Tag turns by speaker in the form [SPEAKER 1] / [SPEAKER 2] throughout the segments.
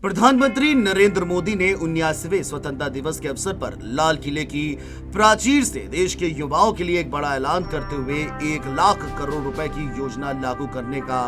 [SPEAKER 1] प्रधानमंत्री नरेंद्र मोदी ने 79वें स्वतंत्रता दिवस के अवसर पर लाल किले की प्राचीर से देश के युवाओं के लिए एक बड़ा ऐलान करते हुए 1 लाख करोड़ रुपए की योजना लागू करने का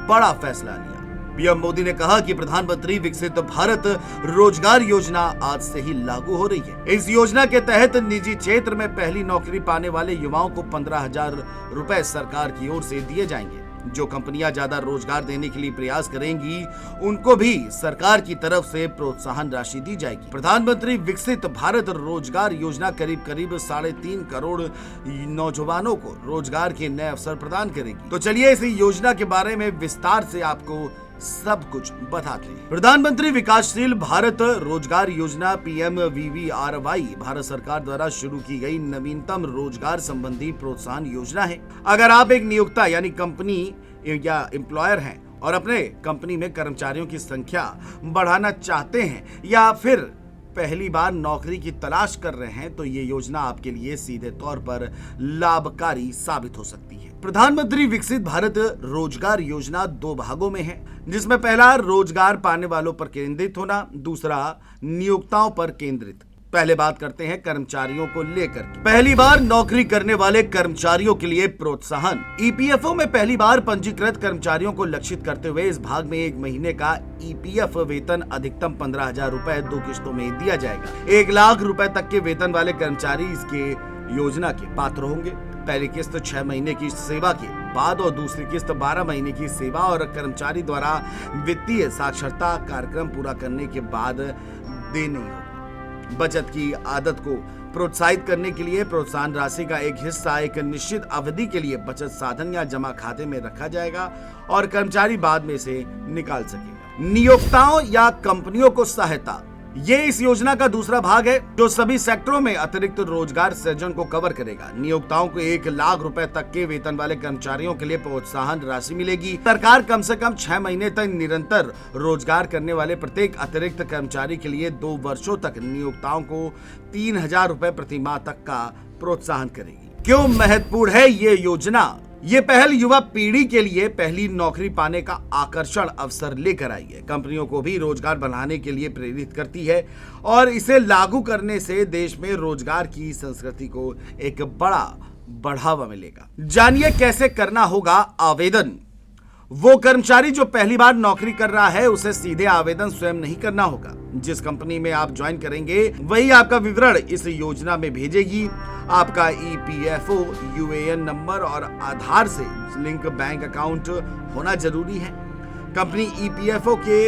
[SPEAKER 1] बड़ा फैसला लिया। पीएम मोदी ने कहा कि प्रधानमंत्री विकसित भारत रोजगार योजना आज से ही लागू हो रही है। इस योजना के तहत निजी क्षेत्र में पहली नौकरी पाने वाले युवाओं को 15,000 रुपए सरकार की ओर से दिए जाएंगे। जो कंपनियां ज्यादा रोजगार देने के लिए प्रयास करेंगी उनको भी सरकार की तरफ से प्रोत्साहन राशि दी जाएगी। प्रधानमंत्री विकसित भारत रोजगार योजना करीब 3.5 करोड़ नौजवानों को रोजगार के नए अवसर प्रदान करेगी। तो चलिए इस योजना के बारे में विस्तार से आपको सब कुछ बताते हैं। प्रधानमंत्री विकासशील भारत रोजगार योजना PMVVRY भारत सरकार द्वारा शुरू की गई नवीनतम रोजगार संबंधी प्रोत्साहन योजना है। अगर आप एक नियोक्ता यानी कंपनी या एम्प्लॉयर हैं और अपने कंपनी में कर्मचारियों की संख्या बढ़ाना चाहते हैं या फिर पहली बार नौकरी की तलाश कर रहे हैं तो ये योजना आपके लिए सीधे तौर पर लाभकारी साबित हो सकती है। प्रधानमंत्री विकसित भारत रोजगार योजना 2 भागों में है, जिसमें पहला रोजगार पाने वालों पर केंद्रित होना, दूसरा नियोक्ताओं पर केंद्रित। पहले बात करते हैं कर्मचारियों को लेकर। पहली बार नौकरी करने वाले कर्मचारियों के लिए प्रोत्साहन। EPFO में पहली बार पंजीकृत कर्मचारियों को लक्षित करते हुए इस भाग में 1 महीने का EPF वेतन अधिकतम 15,000 रुपए 2 किस्तों में दिया जाएगा। 1 लाख रुपए तक के वेतन वाले कर्मचारी इसके योजना के पात्र होंगे। पहली किस्त 6 महीने की सेवा के बाद और दूसरी किस्त 12 महीने की सेवा और कर्मचारी द्वारा वित्तीय साक्षरता कार्यक्रम पूरा करने के बाद देनी होगी। बचत की आदत को प्रोत्साहित करने के लिए प्रोत्साहन राशि का एक हिस्सा एक निश्चित अवधि के लिए बचत साधन या जमा खाते में रखा जाएगा और कर्मचारी बाद में इसे निकाल सकेगा। नियोक्ताओं या कंपनियों को सहायता, ये इस योजना का दूसरा भाग है जो सभी सेक्टरों में अतिरिक्त रोजगार सृजन को कवर करेगा। नियोक्ताओं को 1 लाख रुपए तक के वेतन वाले कर्मचारियों के लिए प्रोत्साहन राशि मिलेगी। सरकार कम से कम 6 महीने तक निरंतर रोजगार करने वाले प्रत्येक अतिरिक्त कर्मचारी के लिए 2 वर्षों तक नियोक्ताओं को 3,000 रुपए प्रति माह तक का प्रोत्साहन करेगी। क्यों महत्वपूर्ण है ये योजना? ये पहल युवा पीढ़ी के लिए पहली नौकरी पाने का आकर्षण अवसर लेकर आई है, कंपनियों को भी रोजगार बढ़ाने के लिए प्रेरित करती है और इसे लागू करने से देश में रोजगार की संस्कृति को एक बड़ा बढ़ावा मिलेगा। जानिए कैसे करना होगा आवेदन। वो कर्मचारी जो पहली बार नौकरी कर रहा है उसे सीधे आवेदन स्वयं नहीं करना होगा। जिस कंपनी में आप ज्वाइन करेंगे वही आपका विवरण इस योजना में भेजेगी। आपका EPFO UAN नंबर और आधार से लिंक बैंक अकाउंट होना जरूरी है। कंपनी EPFO के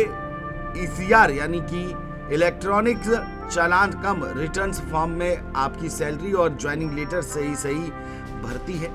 [SPEAKER 1] ECR यानी कि इलेक्ट्रॉनिक चालान कम रिटर्न्स फॉर्म में आपकी सैलरी और ज्वाइनिंग लेटर सही भरती है।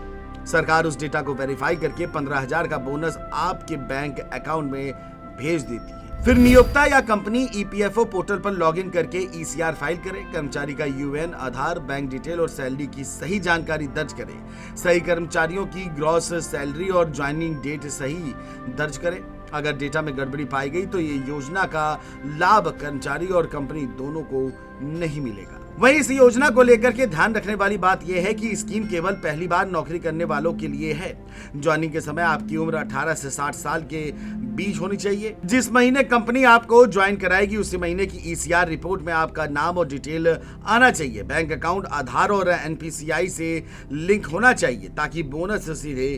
[SPEAKER 1] सरकार उस डेटा को वेरीफाई करके 15,000 का बोनस आपके बैंक अकाउंट में भेज देती है। फिर नियोक्ता या कंपनी EPFO पोर्टल पर लॉगिन करके ECR फाइल करे। कर्मचारी का UN, आधार, बैंक डिटेल और सैलरी की सही जानकारी दर्ज करे। सही कर्मचारियों की ग्रॉस सैलरी और ज्वाइनिंग डेट सही दर्ज करे। अगर डेटा में गड़बड़ी पाई गई तो ये योजना का लाभ कर्मचारी और कंपनी दोनों को नहीं मिलेगा। वहीं इस योजना को लेकर के ध्यान रखने वाली बात यह है कि स्कीम केवल पहली बार नौकरी करने वालों के लिए है। ज्वाइनिंग के समय आपकी उम्र 18 से 60 साल के बीच होनी चाहिए। जिस महीने कंपनी आपको ज्वाइन कराएगी उसी महीने की ECR रिपोर्ट में आपका नाम और डिटेल आना चाहिए। बैंक अकाउंट, आधार और NPCI से लिंक होना चाहिए ताकि बोनस सीधे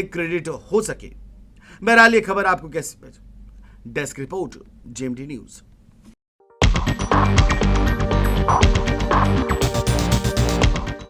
[SPEAKER 1] क्रेडिट हो सके। बहरहाल ये खबर आपको कैसी लगी? Desk report, JMT news.